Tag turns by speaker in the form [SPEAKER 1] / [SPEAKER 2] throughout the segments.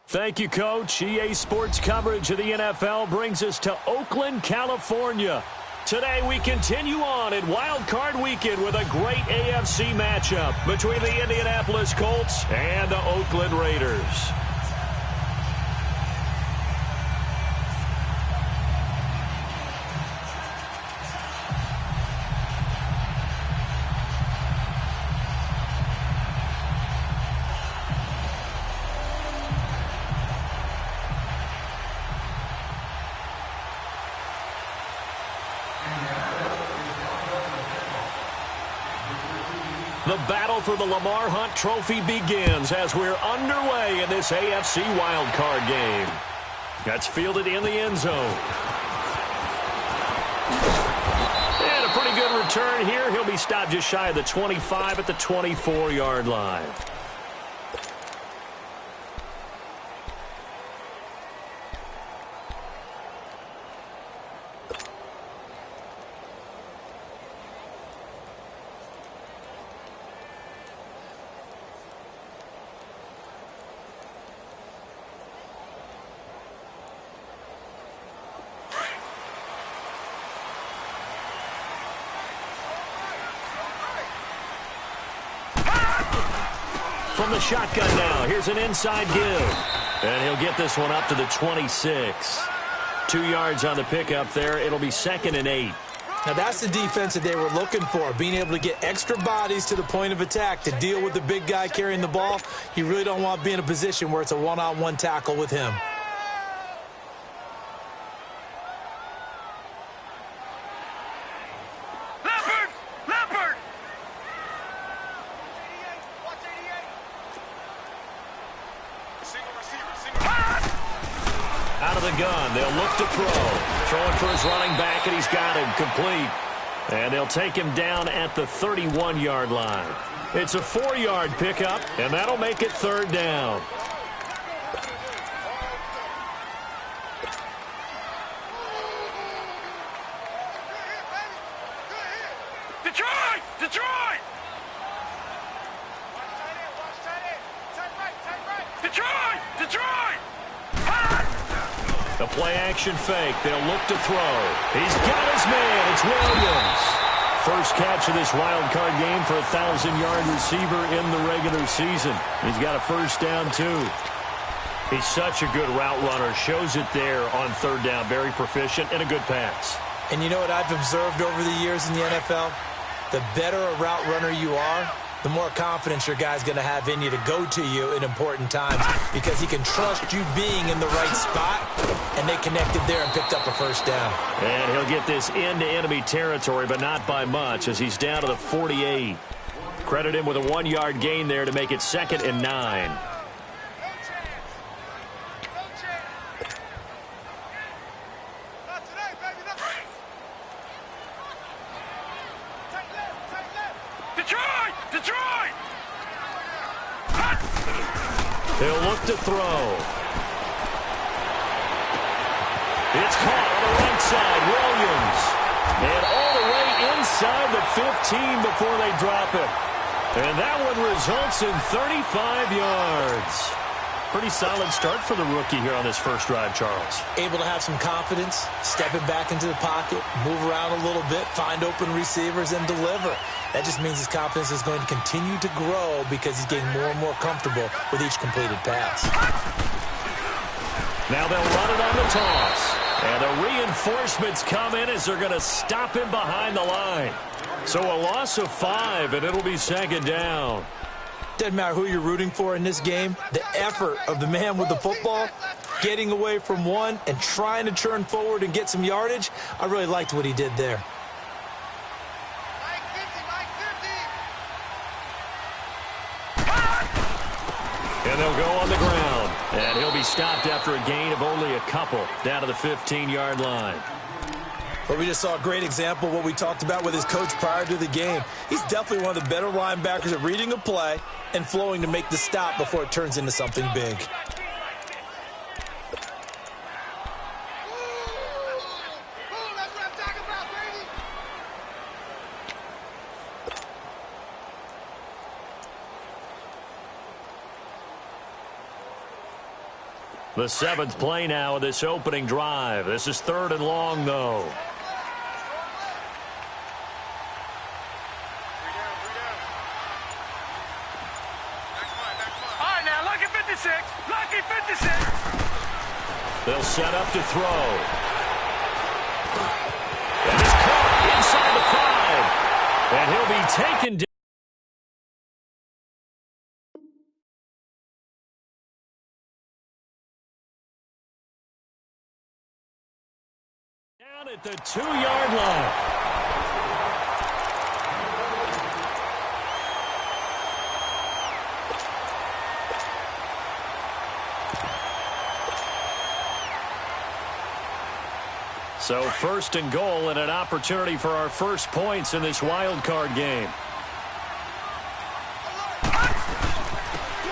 [SPEAKER 1] Thank you, Coach. EA Sports coverage of the NFL brings us to Oakland, California. Today we continue on in Wild Card Weekend with a great AFC matchup between the Indianapolis Colts and the Oakland Raiders. The battle for the Lamar Hunt Trophy begins as we're underway in this AFC wildcard game. That's fielded in the end zone. And a pretty good return here. He'll be stopped just shy of the 25 at the 24-yard line. From the shotgun now, here's an inside give. And he'll get this one up to the 26. 2 yards on the pickup there. It'll be 2nd and 8.
[SPEAKER 2] Now that's the defense that they were looking for, being able to get extra bodies to the point of attack to deal with the big guy carrying the ball. You really don't want to be in a position where it's a one-on-one tackle with him.
[SPEAKER 1] Out of the gun, they'll look to throw. Throwing for his running back, and he's got him complete. And they'll take him down at the 31-yard line. It's a 4-yard pickup, and that'll make it 3rd down.
[SPEAKER 3] Detroit! Detroit! Detroit! Detroit!
[SPEAKER 1] The play-action fake. They'll look to throw. He's got his man. It's Williams. First catch of this wild card game for a 1,000-yard receiver in the regular season. He's got a first down, too. He's such a good route runner. Shows it there on 3rd down. Very proficient and a good pass.
[SPEAKER 2] And you know what I've observed over the years in the NFL? The better a route runner you are, the more confidence your guy's going to have in you to go to you in important times because he can trust you being in the right spot, and they connected there and picked up a first down.
[SPEAKER 1] And he'll get this into enemy territory, but not by much as he's down to the 48. Credit him with a 1-yard gain there to make it 2nd and 9. He'll look to throw. It's caught on the right side. Williams. And all the way inside the 15 before they drop it. And that one results in 35 yards. Pretty solid start for the rookie here on this first drive, Charles.
[SPEAKER 2] Able to have some confidence, stepping back into the pocket, move around a little bit, find open receivers, and deliver. That just means his confidence is going to continue to grow because he's getting more and more comfortable with each completed pass.
[SPEAKER 1] Now they'll run it on the toss. And the reinforcements come in as they're going to stop him behind the line. So a loss of 5, and it'll be 2nd down.
[SPEAKER 2] Doesn't matter who you're rooting for in this game. The effort of the man with the football, getting away from one and trying to turn forward and get some yardage, I really liked what he did there.
[SPEAKER 1] And they'll go on the ground. And he'll be stopped after a gain of only a couple down to the 15-yard line.
[SPEAKER 2] But we just saw a great example of what we talked about with his coach prior to the game. He's definitely one of the better linebackers at reading a play and flowing to make the stop before it turns into something big.
[SPEAKER 1] The seventh play now of this opening drive. This is 3rd and long, though.
[SPEAKER 3] All right, now, lucky 56. Lucky 56.
[SPEAKER 1] They'll set up to throw. And it's caught inside the 5. And he'll be taken down. Down at the 2-yard line. So 1st and goal and an opportunity for our first points in this wild card game.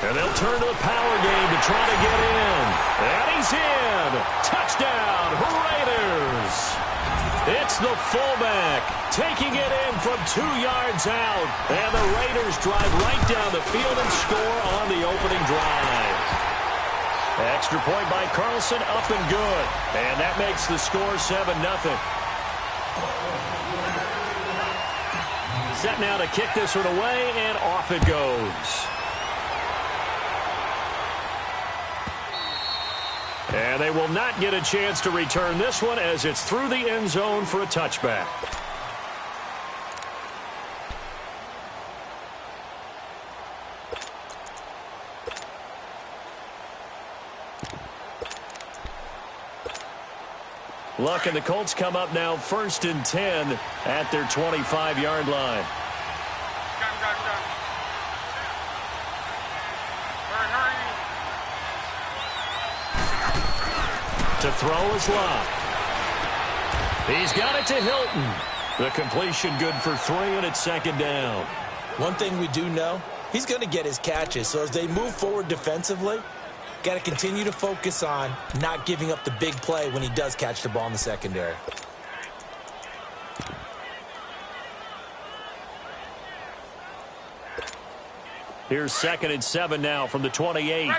[SPEAKER 1] And they'll turn to the power game to try to get in. And he's in. Touchdown, Raiders. It's the fullback taking it in from 2 yards out. And the Raiders drive right down the field and score on the opening drive. Extra point by Carlson, up and good. And that makes the score 7-0. Set now to kick this one away, and off it goes. And they will not get a chance to return this one as it's through the end zone for a touchback. Luck and the Colts come up now 1st and 10 at their 25-yard line. To throw is Locke. He's got it to Hilton. The completion good for 3, and it's 2nd down.
[SPEAKER 2] One thing we do know, he's going to get his catches. So as they move forward defensively, got to continue to focus on not giving up the big play when he does catch the ball in the secondary.
[SPEAKER 1] Here's 2nd and 7 now from the 28.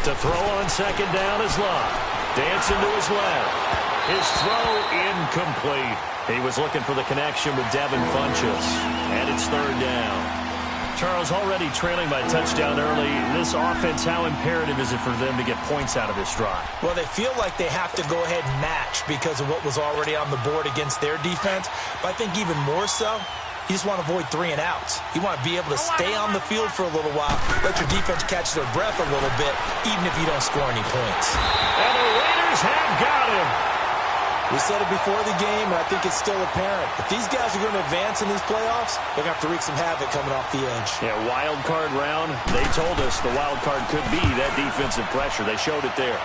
[SPEAKER 1] To throw on 2nd down is Locke. Dancing to his left. His throw incomplete. He was looking for the connection with Devin Funchess. And it's 3rd down. Charles, already trailing by a touchdown early. This offense, how imperative is it for them to get points out of this drive?
[SPEAKER 2] Well, they feel like they have to go ahead and match because of what was already on the board against their defense. But I think even more so, you just want to avoid 3 and outs. You want to be able to stay on the field for a little while, let your defense catch their breath a little bit, even if you don't score any points.
[SPEAKER 1] And the Raiders have got him.
[SPEAKER 2] We said it before the game, and I think it's still apparent. If these guys are going to advance in these playoffs, they're going to have to wreak some havoc coming off the edge.
[SPEAKER 1] Yeah, wild card round. They told us the wild card could be that defensive pressure. They showed it there.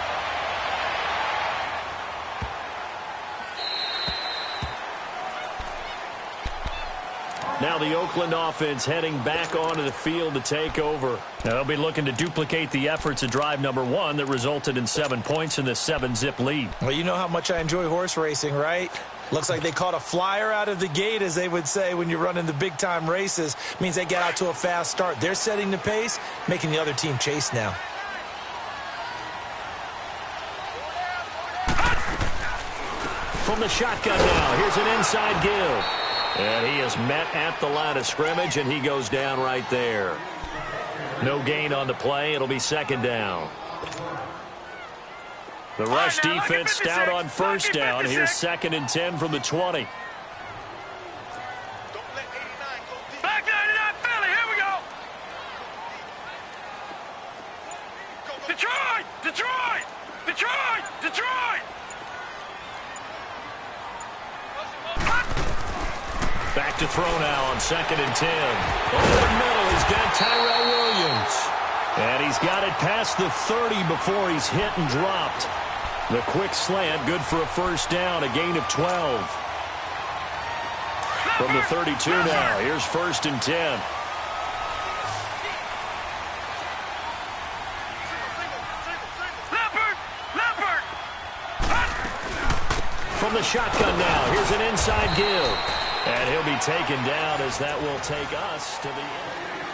[SPEAKER 1] Now the Oakland offense heading back onto the field to take over. Now they'll be looking to duplicate the efforts of drive number 1 that resulted in 7 points in the 7-zip lead.
[SPEAKER 2] Well, you know how much I enjoy horse racing, right? Looks like they caught a flyer out of the gate, as they would say when you're running the big-time races. Means they get out to a fast start. They're setting the pace, making the other team chase now.
[SPEAKER 1] From the shotgun now, here's an inside give. And he is met at the line of scrimmage, and he goes down right there. No gain on the play. It'll be 2nd down. The rush defense stout on 1st down. Here's 2nd and 10 from the 20.
[SPEAKER 3] Back 99 Philly, here we go. Detroit! Detroit! Detroit! Detroit!
[SPEAKER 1] Back to throw now on 2nd and 10. Over the middle, he's got Tyrell Williams. And he's got it past the 30 before he's hit and dropped. The quick slant, good for a 1st down, a gain of 12. From the 32 now, here's 1st and 10. From the shotgun now, here's an inside give. And he'll be taken down as that will take us to the end.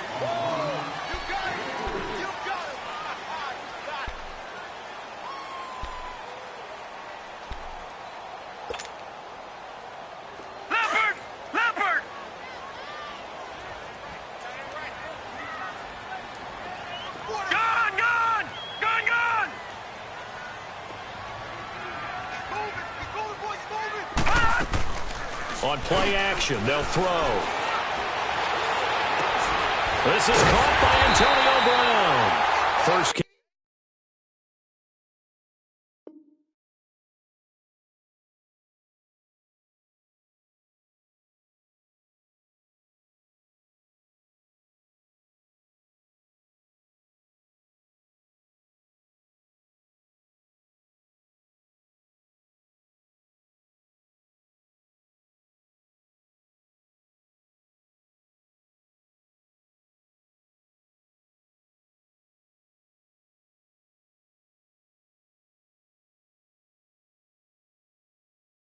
[SPEAKER 1] On play action, they'll throw. This is caught by Antonio Brown. First catch.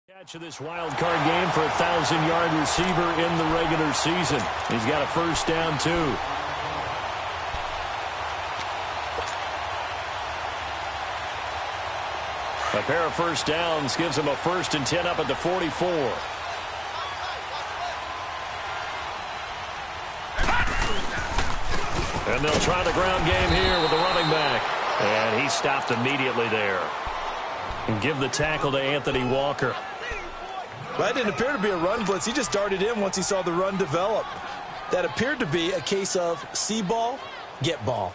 [SPEAKER 1] Catch of this wild card game for a 1,000-yard receiver in the regular season. He's got a first down, too. A pair of first downs gives him a 1st and 10 up at the 44. And they'll try the ground game here with the running back. And he stopped immediately there. And give the tackle to Anthony Walker.
[SPEAKER 2] That didn't appear to be a run blitz. He just darted in once he saw the run develop. That appeared to be a case of see ball, get ball.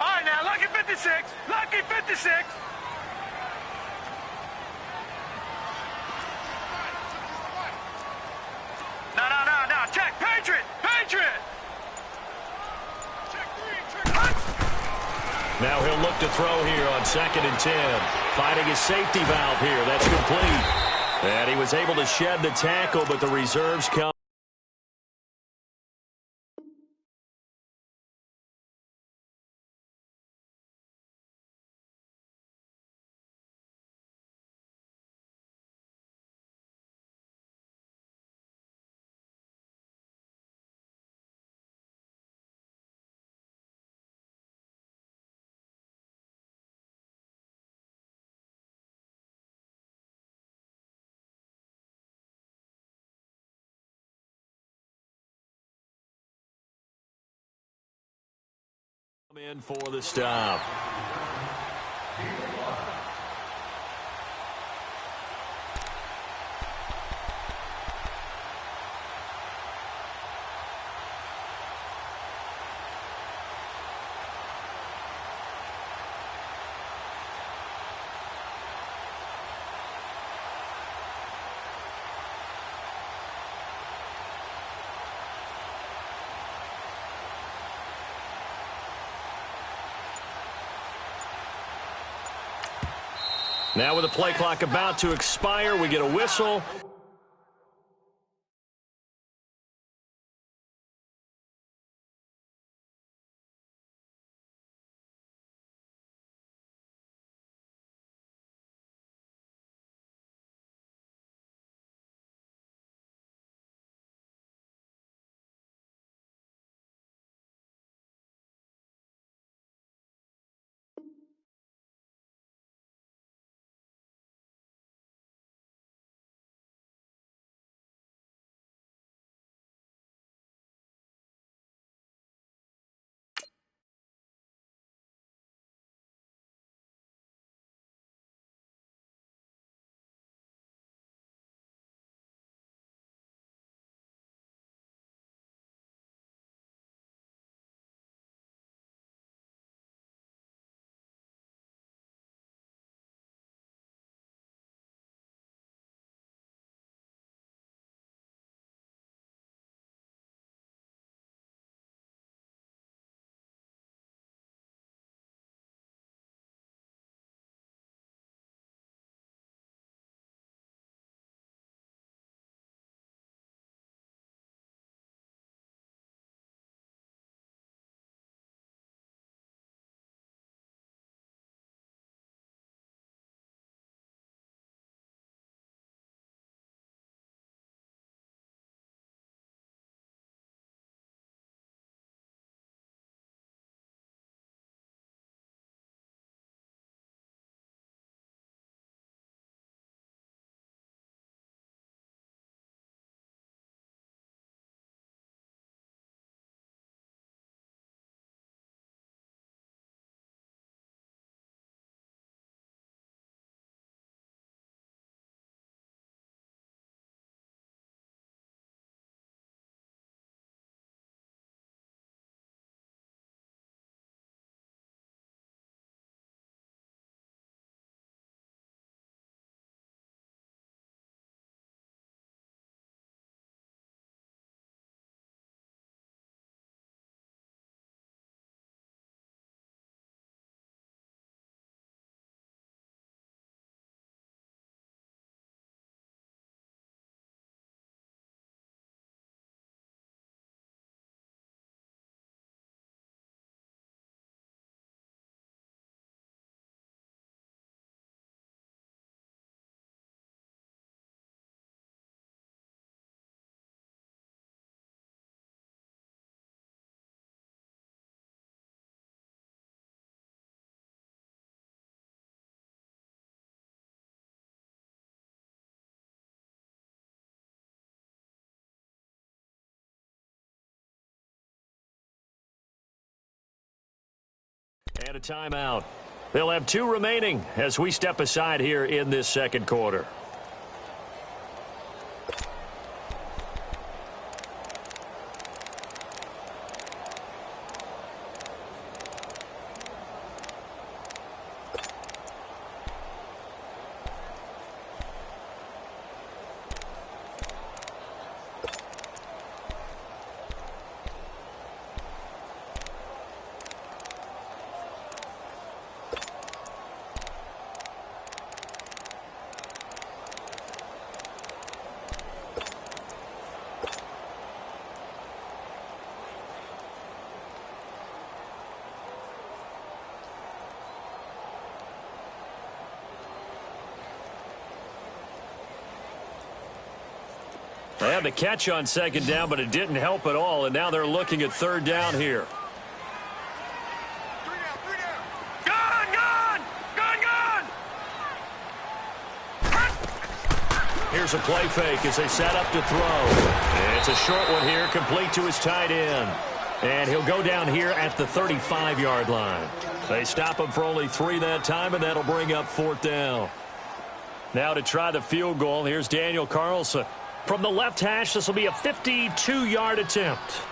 [SPEAKER 3] All right, now, lucky 56. Lucky 56. No. Check. Patriot.
[SPEAKER 1] Now he'll look to throw here on 2nd and 10. Finding his safety valve here. That's complete. And he was able to shed the tackle, but the reserves come. In for the stop. Now with the play clock about to expire, we get a whistle. And a timeout. They'll have 2 remaining as we step aside here in this second quarter. They had the catch on second down, but it didn't help at all, and now they're looking at third down here. Here's a play fake as they set up to throw. It's a short one here, complete to his tight end. And he'll go down here at the 35-yard line. They stop him for only 3 that time, and that'll bring up 4th down. Now to try the field goal, here's Daniel Carlson. From the left hash, this will be a 52-yard attempt.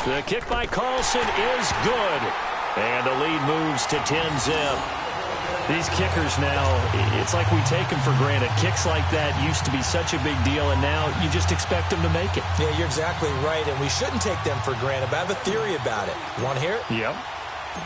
[SPEAKER 1] The kick by Carlson is good. And the lead moves to 10-zip. These kickers now, it's like we take them for granted. Kicks like that used to be such a big deal, and now you just expect them to make it.
[SPEAKER 2] Yeah, you're exactly right, and we shouldn't take them for granted, but I have a theory about it. You want to hear it?
[SPEAKER 1] Yep.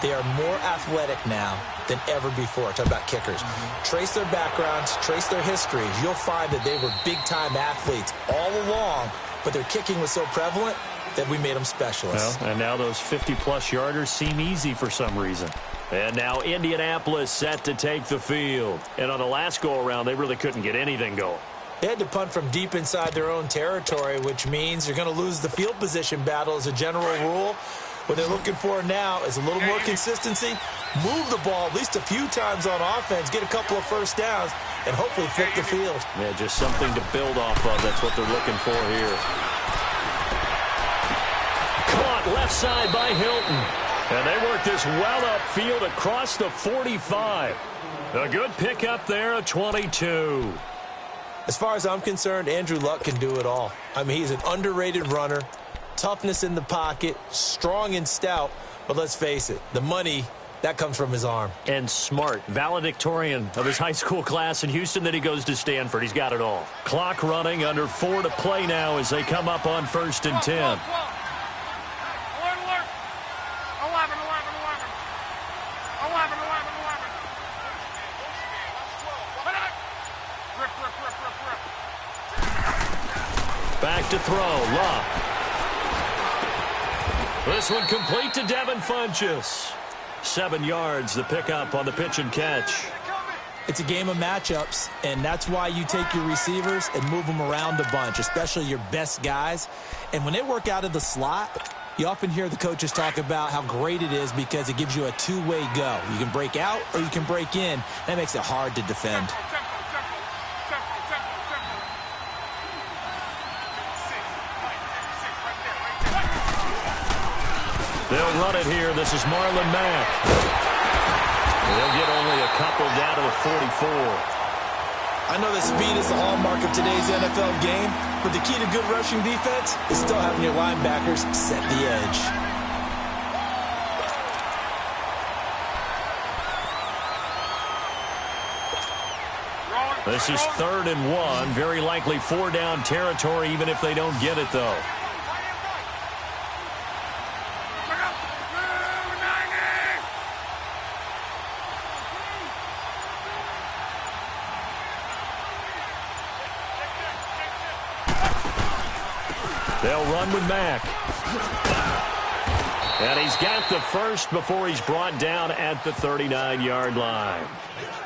[SPEAKER 2] They are more athletic now than ever before. Talk about kickers. Trace their backgrounds, trace their histories. You'll find that they were big-time athletes all along, but their kicking was so prevalent that we made them specialists.
[SPEAKER 1] Well, and now those 50-plus yarders seem easy for some reason. And now Indianapolis set to take the field. And on the last go-around, they really couldn't get anything going.
[SPEAKER 2] They had to punt from deep inside their own territory, which means you're going to lose the field position battle as a general rule. What they're looking for now is a little more consistency, move the ball at least a few times on offense, get a couple of first downs, and hopefully flip the field.
[SPEAKER 1] Yeah, just something to build off of. That's what they're looking for here. Caught left side by Hilton. And they work this well upfield across the 45. A good pickup there, a 22.
[SPEAKER 2] As far as I'm concerned, Andrew Luck can do it all. I mean, he's an underrated runner. Toughness in the pocket, strong and stout, but let's face it, the money, that comes from his arm.
[SPEAKER 1] And smart, valedictorian of his high school class in Houston, then he goes to Stanford. He's got it all. Clock running, under 4 to play now as they come up on 1st and 10.
[SPEAKER 3] Alert. 11.
[SPEAKER 1] Back to throw, Luck. This one complete to Devin Funchess. 7 yards, the pickup on the pitch and catch.
[SPEAKER 2] It's a game of matchups, and that's why you take your receivers and move them around a bunch, especially your best guys. And when they work out of the slot, you often hear the coaches talk about how great it is because it gives you a two-way go. You can break out or you can break in. That makes it hard to defend.
[SPEAKER 1] They'll run it here. This is Marlon Mack. They'll get only a couple down to the 44.
[SPEAKER 2] I know that speed is the hallmark of today's NFL game, but the key to good rushing defense is still having your linebackers set the edge.
[SPEAKER 1] This is 3rd and 1. Very likely 4-down territory, even if they don't get it, though. They'll run with Mack. And he's got the first before he's brought down at the 39-yard line.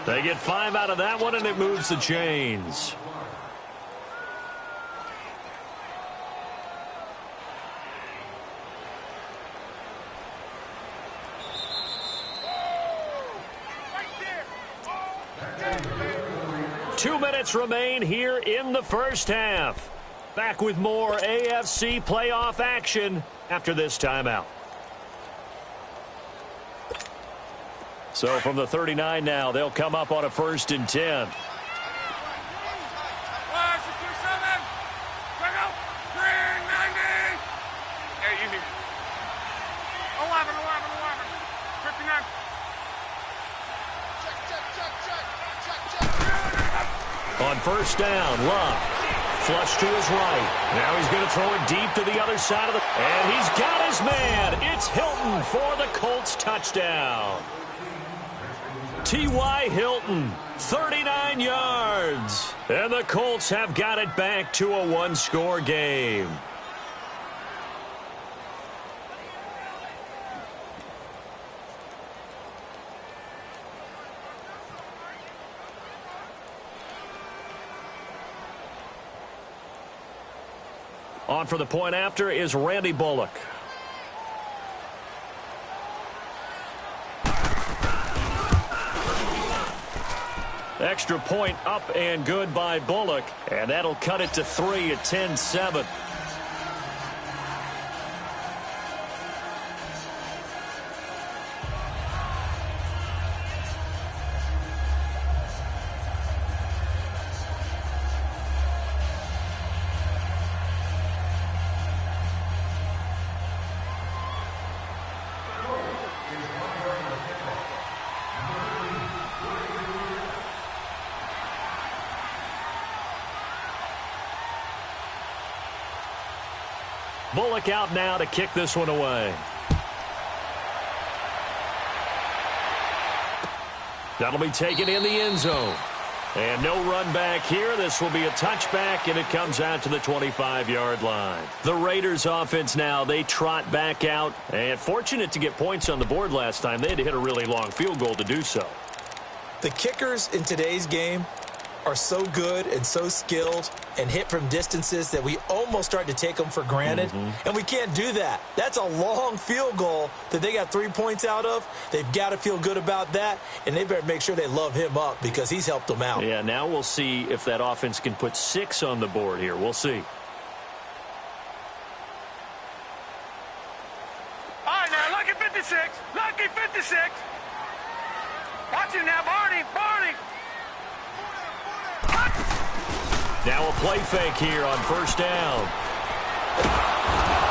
[SPEAKER 1] They get 5 out of that one, and it moves the chains. Two minutes remain here in the first half. Back with more AFC playoff action after this timeout. So from the 39 now, they'll come up on a 1st and 10. On 1st down, Love. Flush to his right. Now he's going to throw it deep to the other side of the... And he's got his man. It's Hilton for the Colts touchdown. T.Y. Hilton, 39 yards. And the Colts have got it back to a one-score game. On for the point after is Randy Bullock. Extra point up and good by Bullock. And that'll cut it to 3 at 10-7. Bullock out now to kick this one away. That'll be taken in the end zone. And no run back here. This will be a touchback, and it comes out to the 25-yard line. The Raiders offense now, they trot back out. And fortunate to get points on the board last time. They had to hit a really long field goal to do so.
[SPEAKER 2] The kickers in today's game are so good and so skilled and hit from distances that we almost start to take them for granted. And we can't do that. That's a long field goal that they got 3 points out of. They've got to feel good about that, and they better make sure they love him up because he's helped them out.
[SPEAKER 1] Yeah, now we'll see if that offense can put 6 on the board here. We'll see.
[SPEAKER 3] All right, now, lucky 56. Lucky 56. Watch him now, Barney. Barney.
[SPEAKER 1] Now a play fake here on 1st down.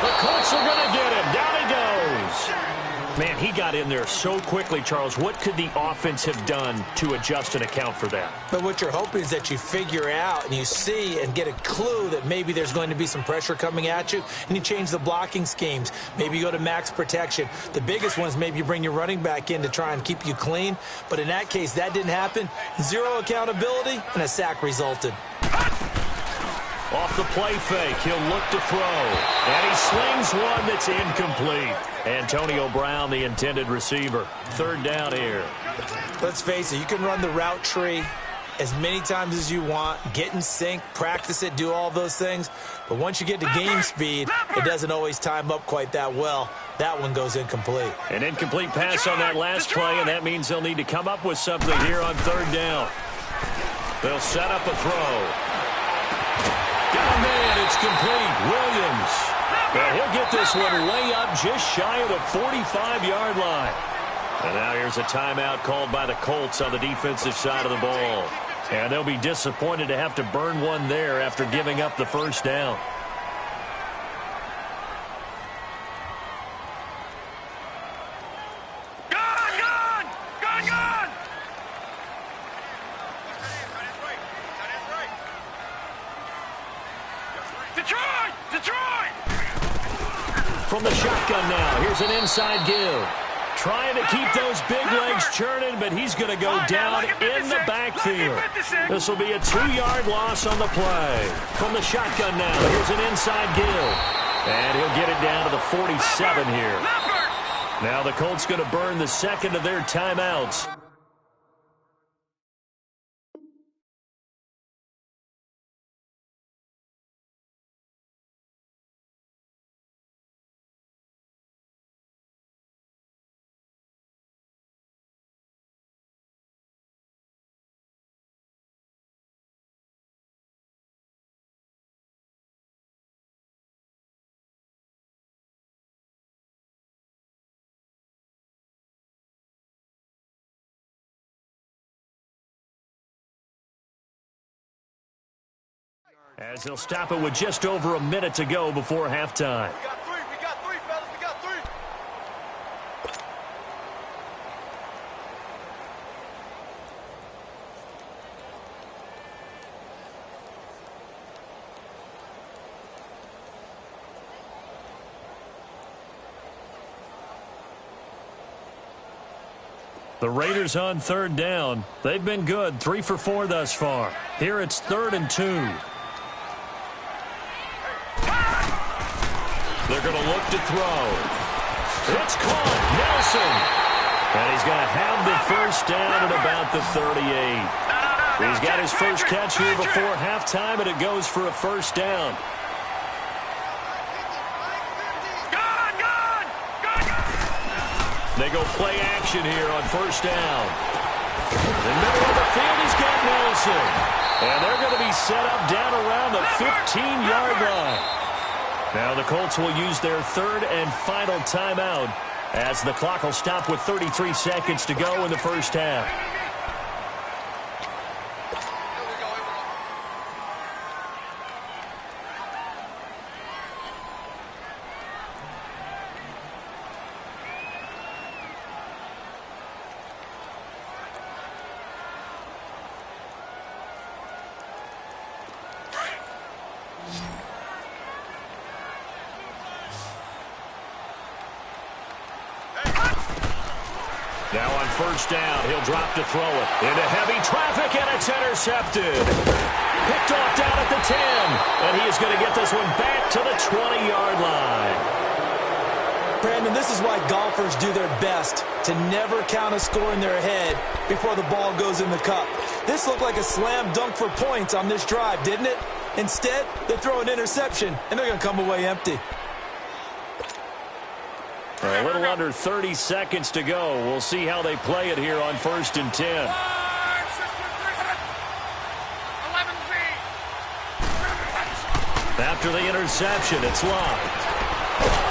[SPEAKER 1] The Colts are going to get him. Down he goes. Man, he got in there so quickly, Charles. What could the offense have done to adjust and account for that?
[SPEAKER 2] But what you're hoping is that you figure out and you see and get a clue that maybe there's going to be some pressure coming at you, and you change the blocking schemes. Maybe you go to max protection. The biggest one is maybe you bring your running back in to try and keep you clean. But in that case, that didn't happen. Zero accountability, and a sack resulted.
[SPEAKER 1] Off the play fake, he'll look to throw. And he slings one that's incomplete. Antonio Brown, the intended receiver. 3rd down here.
[SPEAKER 2] Let's face it, you can run the route tree as many times as you want, get in sync, practice it, do all those things. But once you get to game speed, it doesn't always time up quite that well. That one goes incomplete.
[SPEAKER 1] An incomplete pass on that last play, and that means they'll need to come up with something here on 3rd down. They'll set up a throw. Got a man, it's complete. Williams. And he'll get this one way up just shy of the 45-yard line. And now here's a timeout called by the Colts on the defensive side of the ball. And they'll be disappointed to have to burn one there after giving up the 1st down. From the shotgun now, here's an inside give. Trying to keep those big legs churning, but he's going to go down in the backfield. This will be a 2-yard loss on the play. From the shotgun now, here's an inside give. And he'll get it down to the 47 here. Now the Colts going to burn the second of their timeouts. As they'll stop it with just over a minute to go before halftime.
[SPEAKER 3] We got three, fellas. We got three.
[SPEAKER 1] The Raiders on third down. They've been good, 3 for 4 thus far. Here it's 3rd and 2. They're going to look to throw. It's caught. Nelson. And he's going to have the first down at about the 38. He's got his first catch here before halftime, and it goes for a first down. They go play action here on first down. In the middle of the field, he's got Nelson. And they're going to be set up down around the 15-yard line. Now the Colts will use their 3rd and final timeout as the clock will stop with 33 seconds to go in the first half. Now on first down, he'll drop to throw it. Into heavy traffic, and it's intercepted. Picked off down at the 10. And he is going to get this one back to the 20-yard line.
[SPEAKER 2] Brandon, this is why golfers do their best to never count a score in their head before the ball goes in the cup. This looked like a slam dunk for points on this drive, didn't it? Instead, they throw an interception, and they're going to come away empty.
[SPEAKER 1] A little under 30 seconds to go. We'll see how they play it here on 1st and 10. After the interception, it's locked.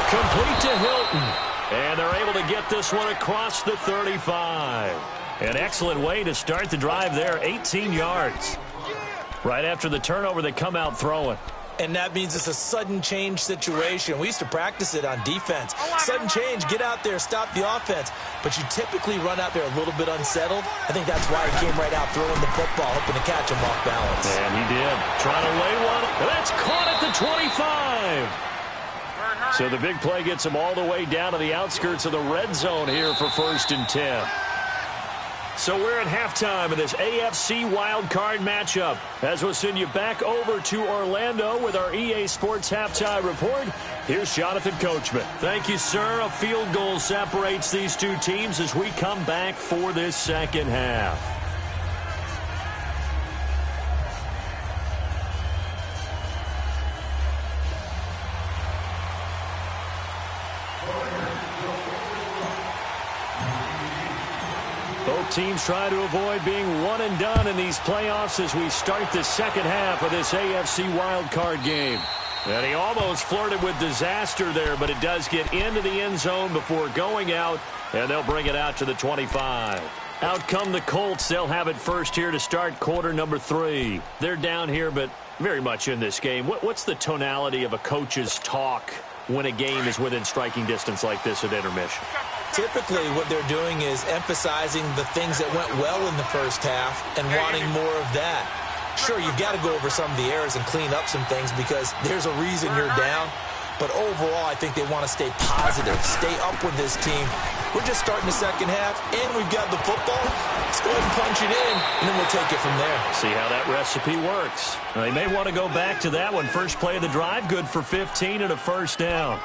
[SPEAKER 1] Complete to Hilton. And they're able to get this one across the 35. An excellent way to start the drive there, 18 yards. Right after the turnover, they come out throwing.
[SPEAKER 2] And that means it's a sudden change situation. We used to practice it on defense. Sudden change, get out there, stop the offense. But you typically run out there a little bit unsettled. I think that's why he came right out throwing the football, hoping to catch him off balance.
[SPEAKER 1] And he did. Trying to lay one. That's caught at the 25. So the big play gets him all the way down to the outskirts of the red zone here for 1st and 10. So we're at halftime of this AFC wildcard matchup. As we'll send you back over to Orlando with our EA Sports Halftime Report, here's Jonathan Coachman. Thank you, sir. A field goal separates these two teams as we come back for this second half. Both teams try to avoid being one and done in these playoffs as we start the second half of this AFC wildcard game. And he almost flirted with disaster there, but it does get into the end zone before going out, and they'll bring it out to the 25. Out come the Colts. They'll have it first here to start quarter number 3. They're down here, but very much in this game. What's the tonality of a coach's talk when a game is within striking distance like this at intermission?
[SPEAKER 2] Typically, what they're doing is emphasizing the things that went well in the first half and wanting more of that. Sure, you've got to go over some of the errors and clean up some things because there's a reason you're down. But overall, I think they want to stay positive, stay up with this team. We're just starting the second half, and we've got the football. Let's go ahead and punch it in, and then we'll take it from there.
[SPEAKER 1] See how that recipe works. Now, they may want to go back to that one. First play of the drive, good for 15 and a first down.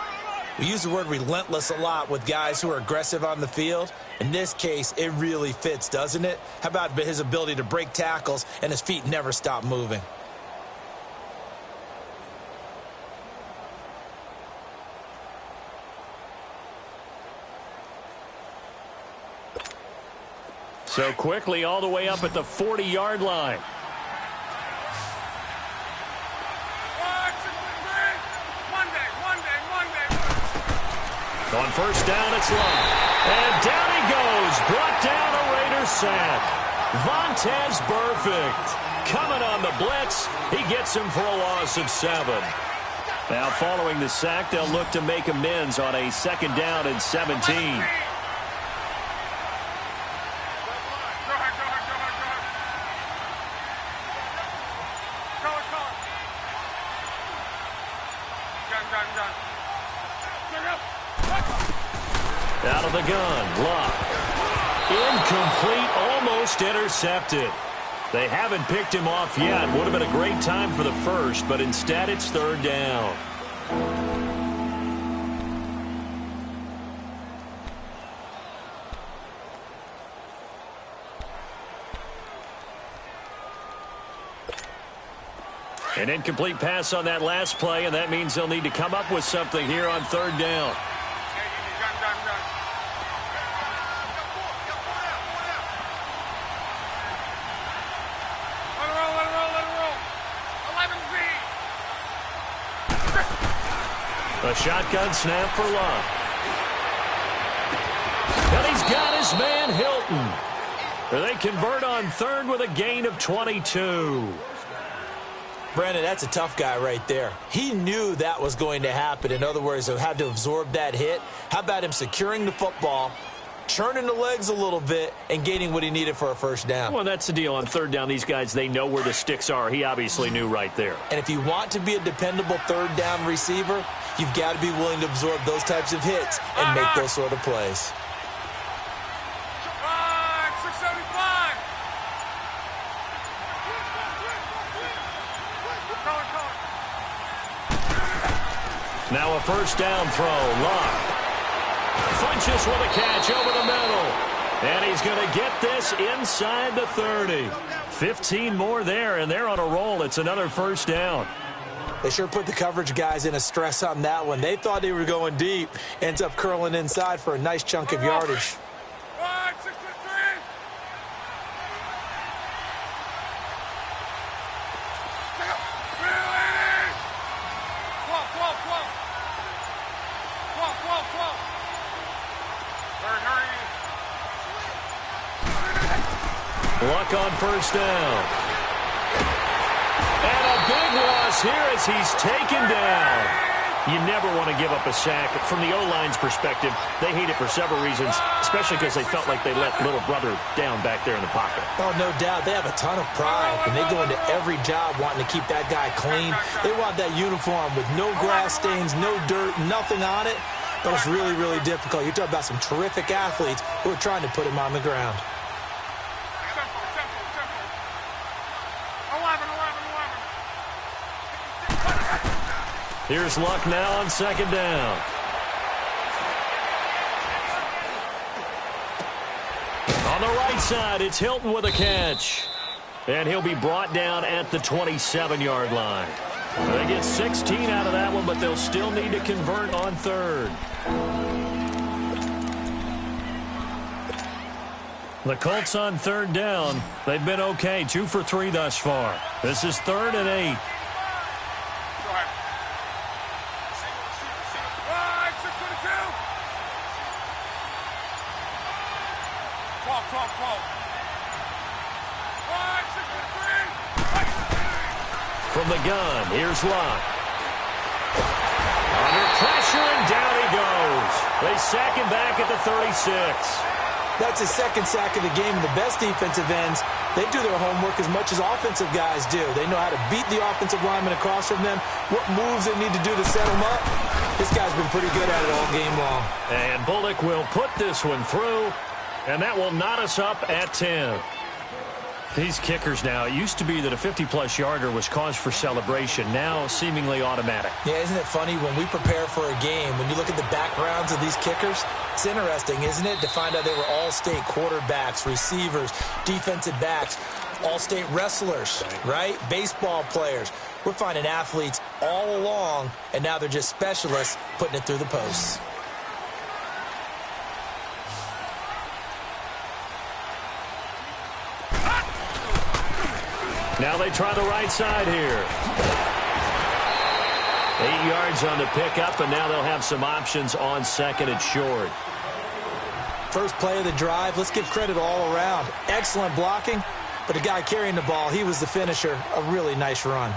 [SPEAKER 2] We use the word relentless a lot with guys who are aggressive on the field. In this case, it really fits, doesn't it? How about his ability to break tackles and his feet never stop moving?
[SPEAKER 1] So quickly all the way up at the 40-yard line. On first down, it's long. And down he goes. Brought down a Raiders sack. Vontaze Burfict coming on the blitz. He gets him for a loss of 7. Now, following the sack, they'll look to make amends on a 2nd down and 17. Out of the gun, Luck. Incomplete, almost intercepted. They haven't picked him off yet. Would have been a great time for the first, but instead it's 3rd down. An incomplete pass on that last play, and that means they'll need to come up with something here on 3rd down. A shotgun snap for Luck. And he's got his man Hilton. They convert on 3rd with a gain of 22.
[SPEAKER 2] Brandon, that's a tough guy right there. He knew that was going to happen. In other words, he'll have to absorb that hit. How about him securing the football, turning the legs a little bit, and gaining what he needed for a 1st down?
[SPEAKER 1] Well, that's the deal. On 3rd down, these guys, they know where the sticks are. He obviously knew right there.
[SPEAKER 2] And if you want to be a dependable 3rd down receiver, you've got to be willing to absorb those types of hits and make those sort of plays.
[SPEAKER 1] Now a 1st down throw. Luck punches with a catch over the middle. And he's going to get this inside the 30. 15 more there, and they're on a roll. It's another 1st down.
[SPEAKER 2] They sure put the coverage guys in a stress on that one. They thought they were going deep. Ends up curling inside for a nice chunk of yardage.
[SPEAKER 1] Luck on 1st down. And a big loss here as he's taken down. You never want to give up a sack. From the O-line's perspective, they hate it for several reasons, especially because they felt like they let little brother down back there in the pocket.
[SPEAKER 2] Oh, no doubt. They have a ton of pride, and they go into every job wanting to keep that guy clean. They want that uniform with no grass stains, no dirt, nothing on it. But it's really, really difficult. You're talking about some terrific athletes who are trying to put him on the ground.
[SPEAKER 1] Here's Luck now on 2nd down. On the right side, it's Hilton with a catch. And he'll be brought down at the 27-yard line. They get 16 out of that one, but they'll still need to convert on 3rd. The Colts on 3rd down. They've been okay, 2 for 3 thus far. This is 3rd and 8. From the gun, here's Luck. Under pressure, and down he goes. They sack him back at the 36.
[SPEAKER 2] That's his 2nd sack of the game. And the best defensive ends, they do their homework as much as offensive guys do. They know how to beat the offensive lineman across from them, what moves they need to do to set them up. This guy's been pretty good at it all game long.
[SPEAKER 1] And Bullock will put this one through, and that will knot us up at 10. These kickers now, it used to be that a 50-plus yarder was cause for celebration, now seemingly automatic.
[SPEAKER 2] Yeah, isn't it funny when we prepare for a game, when you look at the backgrounds of these kickers, it's interesting, isn't it, to find out they were all-state quarterbacks, receivers, defensive backs, all-state wrestlers, right? Baseball players. We're finding athletes all along, and now they're just specialists putting it through the posts.
[SPEAKER 1] Now they try the right side here. 8 yards on the pickup, and now they'll have some options on 2nd and short.
[SPEAKER 2] first play of the drive. Let's give credit all around. Excellent blocking, but the guy carrying the ball, he was the finisher. A really nice run.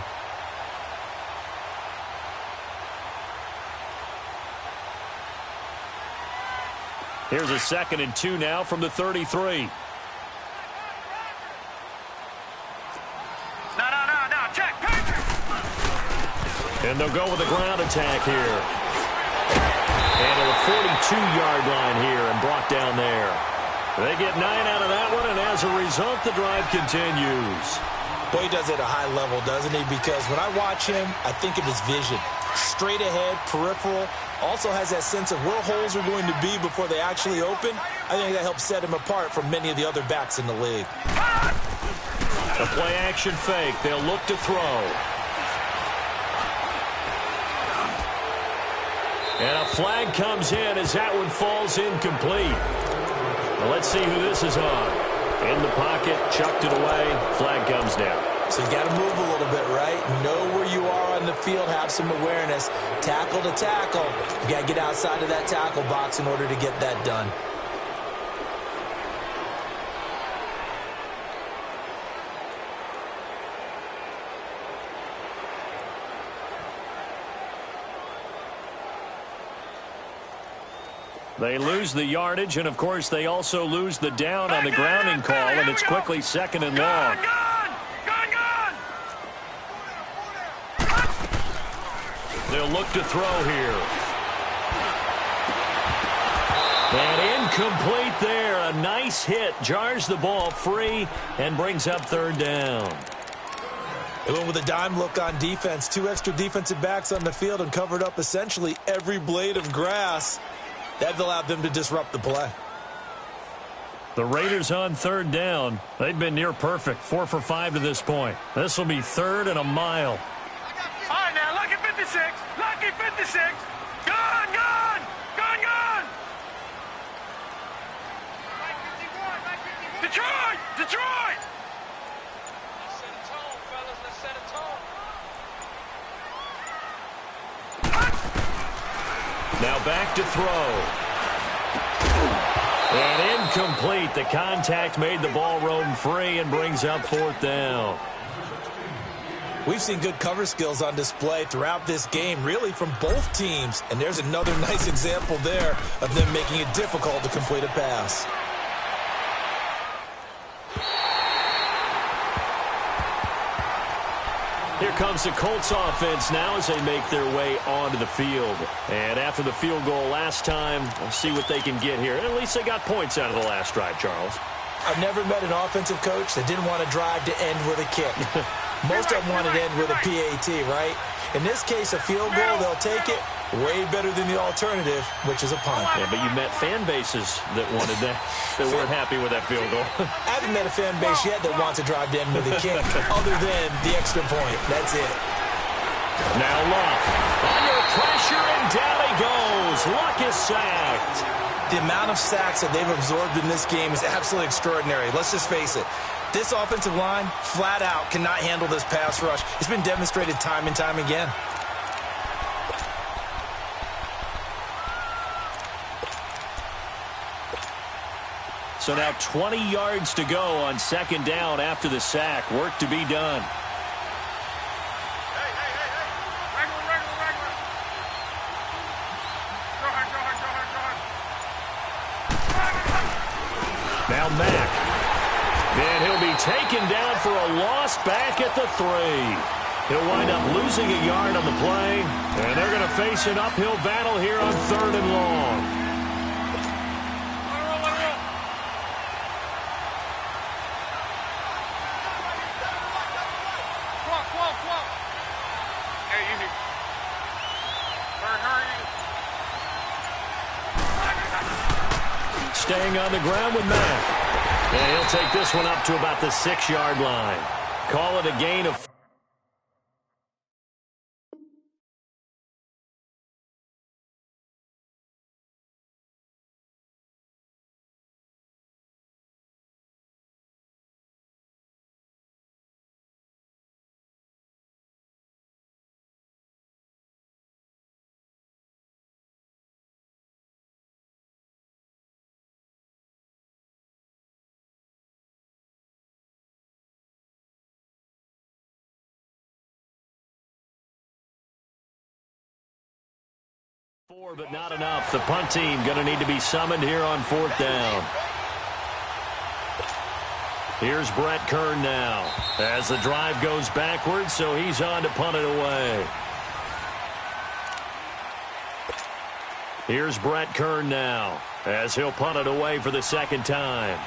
[SPEAKER 1] Here's a 2nd and 2 now from the 33.
[SPEAKER 3] No, check.
[SPEAKER 1] And they'll go with a ground attack here. And to the 42-yard line here and brought down there. They get 9 out of that one, and as a result, the drive continues.
[SPEAKER 2] Boy, he does it at a high level, doesn't he? Because when I watch him, I think of his vision. Straight ahead, peripheral, also has that sense of where holes are going to be before they actually open. I think that helps set him apart from many of the other backs in the league.
[SPEAKER 1] A play-action fake. They'll look to throw. And a flag comes in as that one falls incomplete. Well, let's see who this is on. In the pocket, chucked it away, flag comes down.
[SPEAKER 2] So you got to move a little bit, right? Know where you are on the field, have some awareness. Tackle to tackle. You got to get outside of that tackle box in order to get that done.
[SPEAKER 1] They lose the yardage, and, of course, they also lose the down on the grounding call, and it's quickly 2nd and long.
[SPEAKER 3] Gone!
[SPEAKER 1] They'll look to throw here. And incomplete there. A nice hit. Jars the ball free and brings up 3rd down.
[SPEAKER 2] They went with a dime look on defense. 2 extra defensive backs on the field and covered up essentially every blade of grass. That allowed them to disrupt the play.
[SPEAKER 1] The Raiders on 3rd down. They've been near perfect. 4 for 5 to this point. This will be 3rd and a mile.
[SPEAKER 3] All right, now, lucky 56. Lucky 56. Gone! Detroit!
[SPEAKER 4] Let's set a tone, fellas. Let's set a tone.
[SPEAKER 1] Now back to throw. And incomplete. The contact made the ball roam free and brings up 4th down.
[SPEAKER 2] We've seen good cover skills on display throughout this game, really from both teams. And there's another nice example there of them making it difficult to complete a pass.
[SPEAKER 1] Here comes the Colts offense now as they make their way onto the field. And after the field goal last time, we'll see what they can get here. At least they got points out of the last drive, Charles.
[SPEAKER 2] I've never met an offensive coach that didn't want to drive to end with a kick. Most of them want to end with a PAT, right? In this case, a field goal, they'll take it. Way better than the alternative, which is a punt.
[SPEAKER 1] Yeah, but you met fan bases that wanted that, that weren't happy with that field goal.
[SPEAKER 2] I haven't met a fan base yet that wants to drive to end with a kick, other than the extra point. That's it.
[SPEAKER 1] Now Luck, under pressure, and down he goes. Luck is sacked.
[SPEAKER 2] The amount of sacks that they've absorbed in this game is absolutely extraordinary. Let's just face it. This offensive line, flat out, cannot handle this pass rush. It's been demonstrated time and time again.
[SPEAKER 1] So now 20 yards to go on 2nd down after the sack. Work to be done.
[SPEAKER 3] Hey. Regular. Go ahead.
[SPEAKER 1] Now Mack. And he'll be taken down for a loss back at the 3. He'll wind up losing a yard on the play. And they're going to face an uphill battle here on 3rd and long. Staying on the ground with Mack. And he'll take this one up to about the 6-yard line. Call it a gain of But not enough. The punt team going to need to be summoned here on 4th down. Here's Brett Kern now as the drive goes backwards, so he's on to punt it away. Here's Brett Kern now as he'll punt it away for the 2nd time.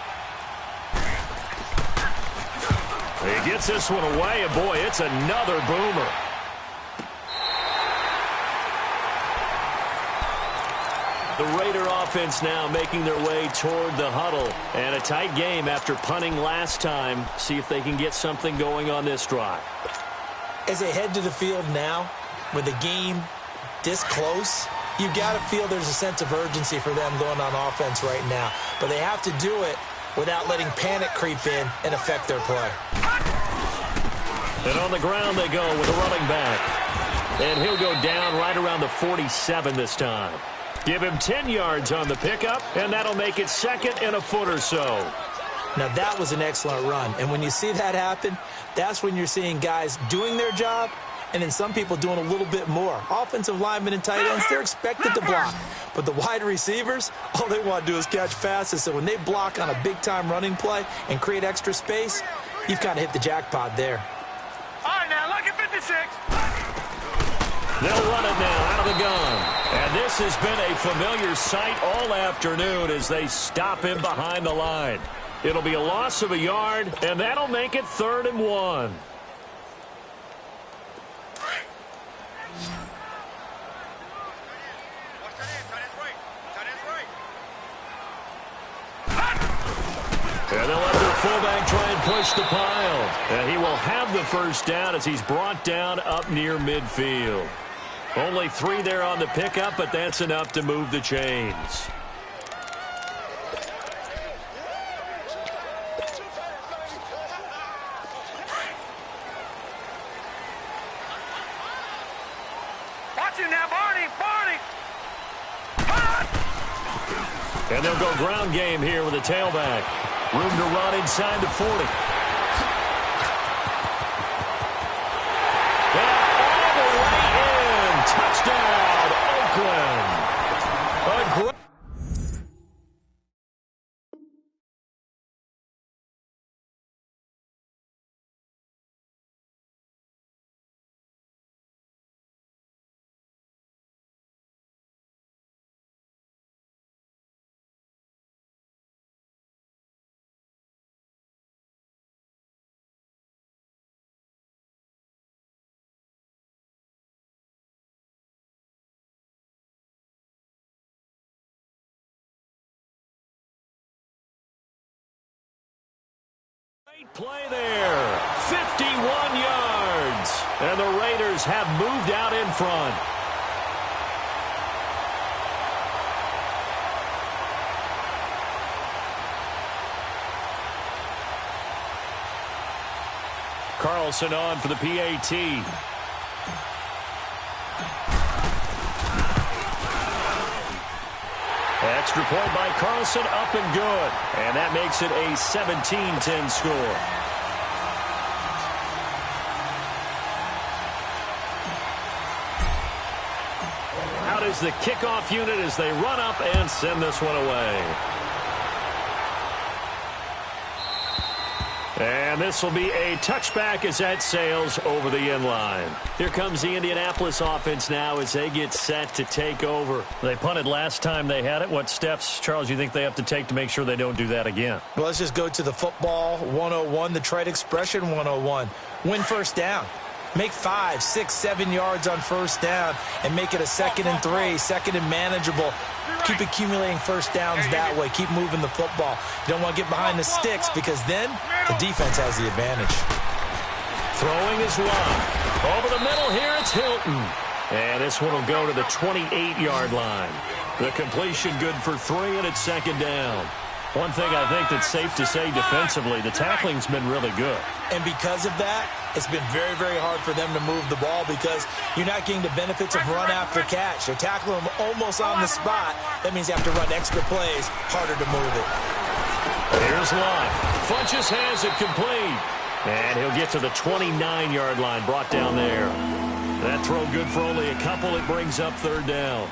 [SPEAKER 1] He gets this one away, and boy, it's another boomer. The Raider offense now making their way toward the huddle. And a tight game after punting last time. See if they can get something going on this drive.
[SPEAKER 2] As they head to the field now, with the game this close, you've got to feel there's a sense of urgency for them going on offense right now. But they have to do it without letting panic creep in and affect their play.
[SPEAKER 1] And on the ground they go with a running back. And he'll go down right around the 47 this time. Give him 10 yards on the pickup, and that'll make it 2nd and a foot or so.
[SPEAKER 2] Now, that was an excellent run. And when you see that happen, that's when you're seeing guys doing their job and then some people doing a little bit more. Offensive linemen and tight ends, they're expected to block. But the wide receivers, all they want to do is catch passes. So when they block on a big-time running play and create extra space, you've kind of hit the jackpot there.
[SPEAKER 3] All right, now, look at 56.
[SPEAKER 1] They'll run it now out of the gun. And this has been a familiar sight all afternoon as they stop him behind the line. It'll be a loss of a yard, and that'll make it 3rd and 1. And they'll let their fullback try and push the pile. And he will have the first down as he's brought down up near midfield. Only 3 there on the pickup, but that's enough to move the chains.
[SPEAKER 3] Watch him now, Barney.
[SPEAKER 1] And they'll go ground game here with a tailback. Room to run inside the 40. Touchdown, Oakland. Great play there. 51 yards. And the Raiders have moved out in front. Carlson on for the PAT. Extra point by Carlson, up and good. And that makes it a 17-10 score. Out is the kickoff unit as they run up and send this one away. And this will be a touchback as that sails over the end line. Here comes the Indianapolis offense now as they get set to take over. They punted last time they had it. What steps, Charles, you think they have to take to make sure they don't do that again?
[SPEAKER 2] Well, let's just go to the football 101, the trade expression 101. Win first down. Make 5, 6, 7 yards on first down and make it a 2nd and 3, 2nd and manageable. Keep accumulating first downs that way. Keep moving the football. You don't want to get behind the sticks because then the defense has the advantage.
[SPEAKER 1] Throwing is one. Over the middle here, it's Hilton. And this one will go to the 28-yard line. The completion good for 3, and it's 2nd down. One thing I think that's safe to say defensively, the tackling's been really good.
[SPEAKER 2] And because of that, it's been very, very hard for them to move the ball because you're not getting the benefits of run after catch. You're tackling them almost on the spot. That means you have to run extra plays, harder to move it.
[SPEAKER 1] Here's Lott. Funches has it complete. And he'll get to the 29-yard line, brought down there. That throw good for only a couple. It brings up third down.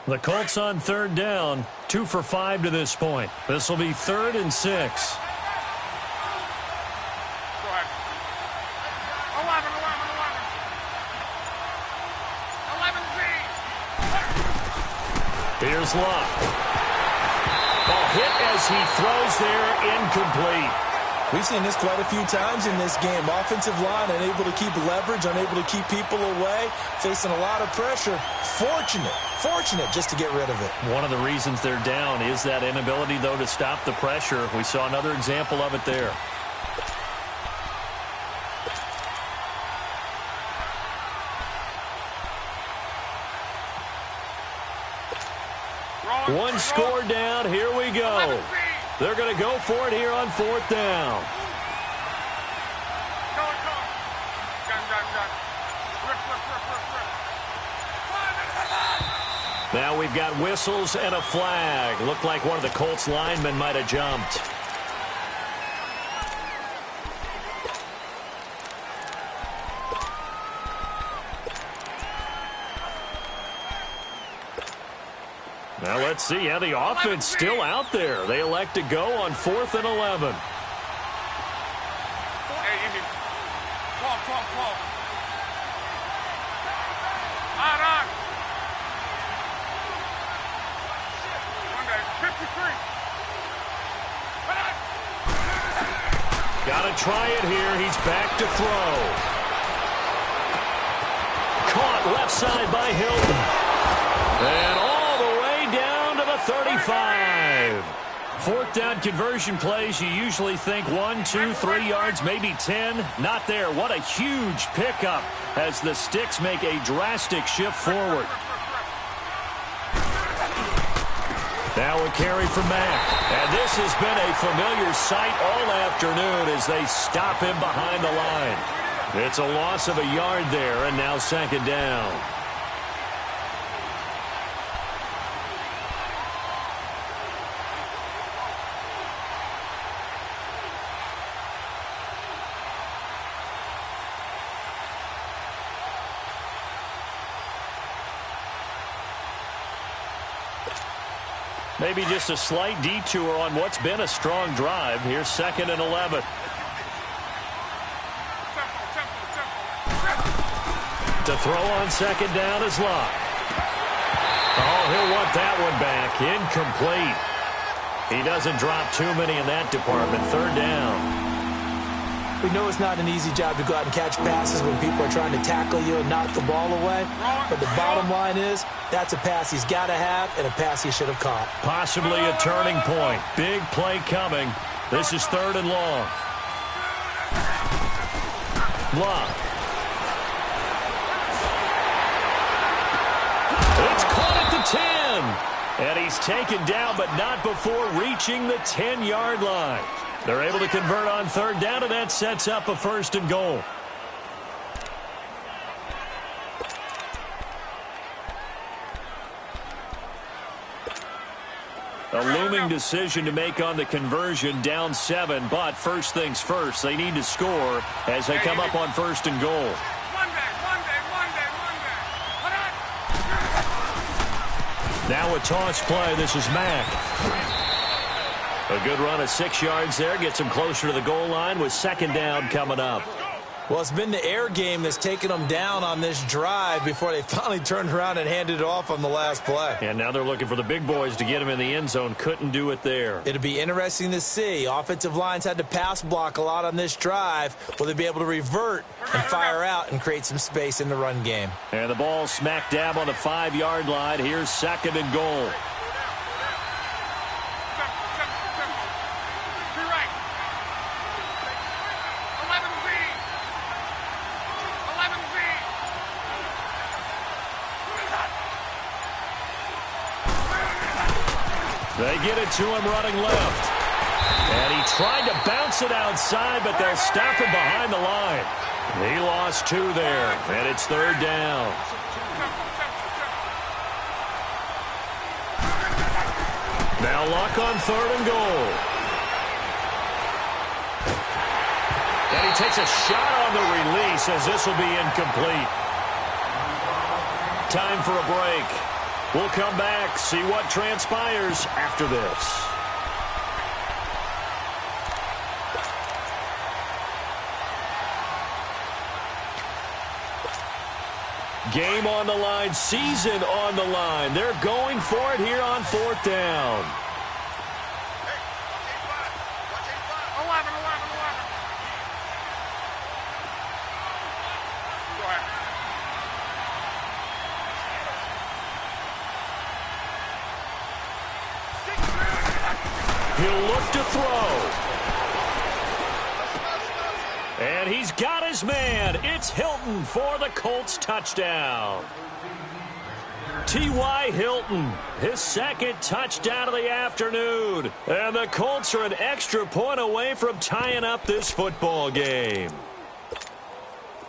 [SPEAKER 1] The Colts on third down, 2 for 5 to this point. This will be 3rd and 6.
[SPEAKER 3] Go ahead. 11.
[SPEAKER 1] Here's Luck. Ball hit as he throws there, incomplete.
[SPEAKER 2] We've seen this quite a few times in this game. Offensive line unable to keep leverage, unable to keep people away, facing a lot of pressure. Fortunate just to get rid of it.
[SPEAKER 1] One of the reasons they're down is that inability, though, to stop the pressure. We saw another example of it there. One score down. Here we go. They're going to go for it here on 4th down. Now we've got whistles and a flag. Looked like one of the Colts linemen might have jumped. Now let's see how the offense still out there. They elect to go on 4th and 11.
[SPEAKER 3] Hey, Indy. 12. On. Monday, 53.
[SPEAKER 1] Got to try it here. He's back to throw. Caught left side by Hilton. And all the way down to the 35. 4th down conversion plays, you usually think 1, 2, 3 yards, maybe 10. Not there. What a huge pickup as the Sticks make a drastic shift forward. Now a carry from Mack. And this has been a familiar sight all afternoon as they stop him behind the line. It's a loss of a yard there, and now 2nd down. Maybe just a slight detour on what's been a strong drive. Here's 2nd and 11. To throw on 2nd down is Luck. Oh, he'll want that one back. Incomplete. He doesn't drop too many in that department. 3rd down.
[SPEAKER 2] We know it's not an easy job to go out and catch passes when people are trying to tackle you and knock the ball away. But the bottom line is, that's a pass he's got to have and a pass he should have caught.
[SPEAKER 1] Possibly a turning point. Big play coming. This is 3rd and long. Luck. It's caught at the 10. And he's taken down, but not before reaching the 10-yard line. They're able to convert on 3rd down, and that sets up a 1st and goal. A looming decision to make on the conversion, down 7, but first things first, they need to score as they come up on 1st and goal. Now a toss play. This is Mack. A good run of 6 yards there. Gets him closer to the goal line with 2nd down coming up.
[SPEAKER 2] Well, it's been the air game that's taken them down on this drive before they finally turned around and handed it off on the last play.
[SPEAKER 1] And now they're looking for the big boys to get him in the end zone. Couldn't do it there.
[SPEAKER 2] It'll be interesting to see. Offensive lines had to pass block a lot on this drive. Will they be able to revert and fire out and create some space in the run game?
[SPEAKER 1] And the ball smack dab on the 5-yard line. Here's 2nd and goal. They get it to him running left. And he tried to bounce it outside, but they'll stop him behind the line. He lost 2 there, and it's 3rd down. Now Luck on 3rd and goal. he takes a shot on the release as this will be incomplete. Time for a break. We'll come back, see what transpires after this. Game on the line, season on the line. They're going for it here on 4th down. He'll look to throw. And he's got his man. It's Hilton for the Colts touchdown. T.Y. Hilton, his second touchdown of the afternoon. And the Colts are an extra point away from tying up this football game.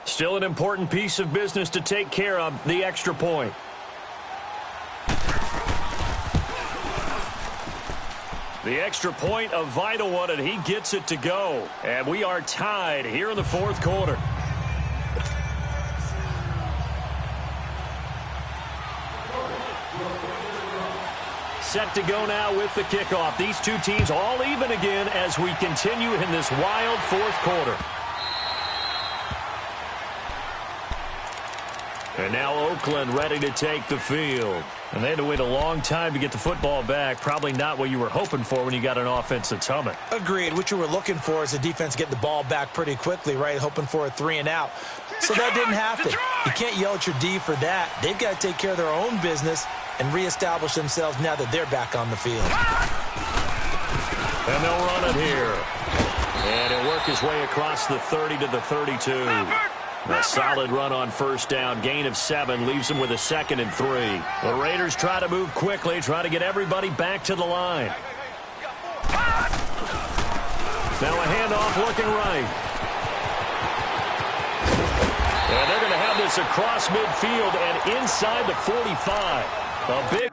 [SPEAKER 1] Still an important piece of business to take care of, the extra point. The extra point, a vital one, and he gets it to go. And we are tied here in the 4th quarter. Set to go now with the kickoff. These two teams all even again as we continue in this wild 4th quarter. And now Oakland ready to take the field. And they had to wait a long time to get the football back. Probably not what you were hoping for when you got an offense that's humming.
[SPEAKER 2] Agreed. What you were looking for is a defense getting the ball back pretty quickly, right? Hoping for a 3-and-out. So that didn't happen. You can't yell at your D for that. They've got to take care of their own business and reestablish themselves now that they're back on the field.
[SPEAKER 1] And they'll run it here. And he'll work his way across the 30 to the 32. A solid run on 1st down. Gain of 7 leaves them with a 2nd and 3. The Raiders try to move quickly, try to get everybody back to the line. Now a handoff looking right. And they're going to have this across midfield and inside the 45. A big...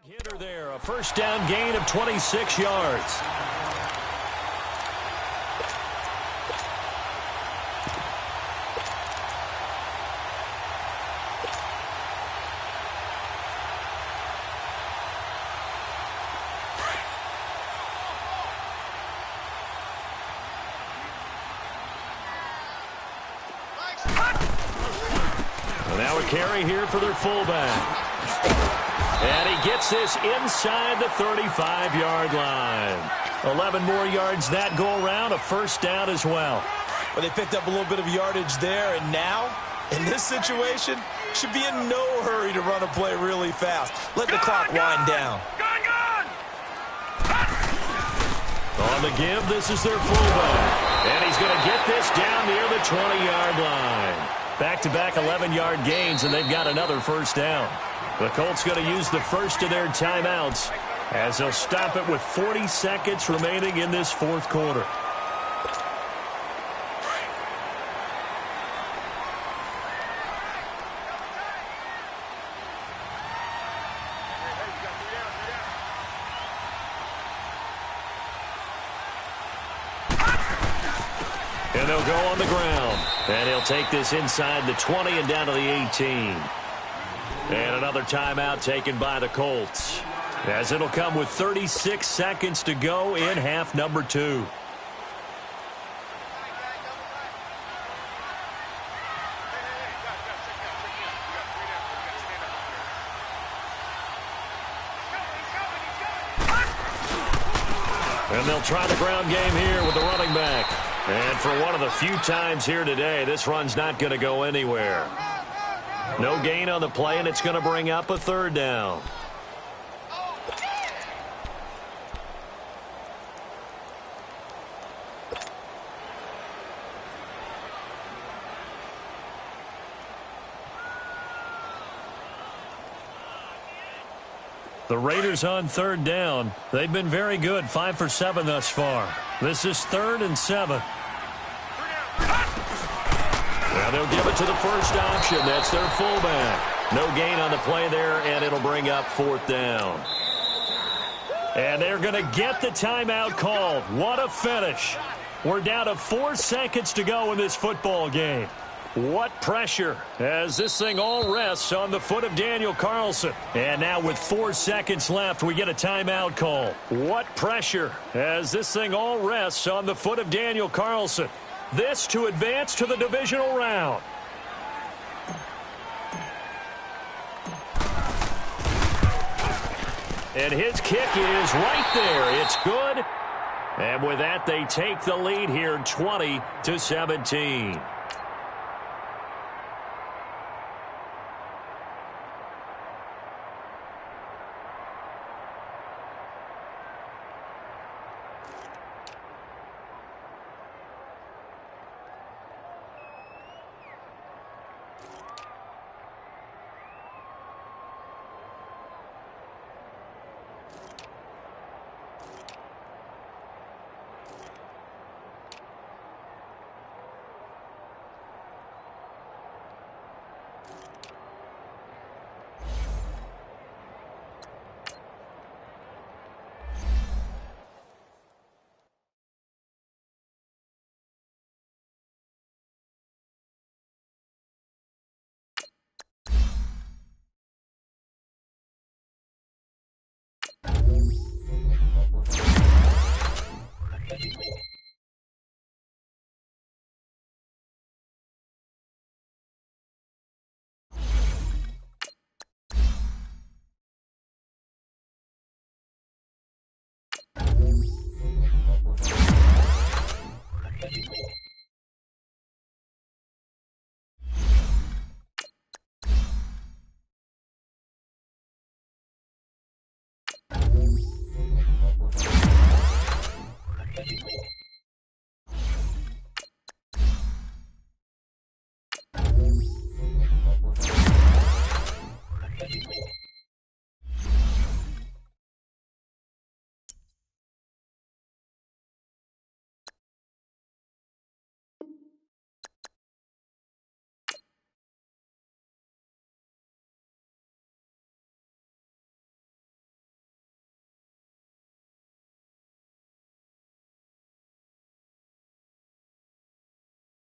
[SPEAKER 1] hitter there, a 1st down gain of 26 yards. And now a carry here for their fullback. And he gets this inside the 35-yard line. 11 more yards that go around, a 1st down as well.
[SPEAKER 2] Well, they picked up a little bit of yardage there, and now, in this situation, should be in no hurry to run a play really fast. Let the clock wind down.
[SPEAKER 1] On the give, this is their fullback. And he's going to get this down near the 20-yard line. Back-to-back 11-yard gains, and they've got another 1st down. The Colts going to use the first of their timeouts as they'll stop it with 40 seconds remaining in this 4th quarter. And they'll go on the ground. And he'll take this inside the 20 and down to the 18. And another timeout taken by the Colts, as it'll come with 36 seconds to go in half number 2. And they'll try the ground game here with the running back. And for one of the few times here today, this run's not going to go anywhere. No gain on the play, and it's going to bring up a 3rd down. The Raiders on third down. They've been very good, 5 for 7 thus far. This is 3rd and 7. Now they'll give it to the first option. That's their fullback. No gain on the play there, and it'll bring up 4th down. And they're going to get the timeout called. What a finish. We're down to 4 seconds to go in this football game. What pressure as this thing all rests on the foot of Daniel Carlson. And now with 4 seconds left, we get a timeout call. What pressure as this thing all rests on the foot of Daniel Carlson. This to advance to the divisional round. And his kick is right there. It's good. And with that, they take the lead here 20-17.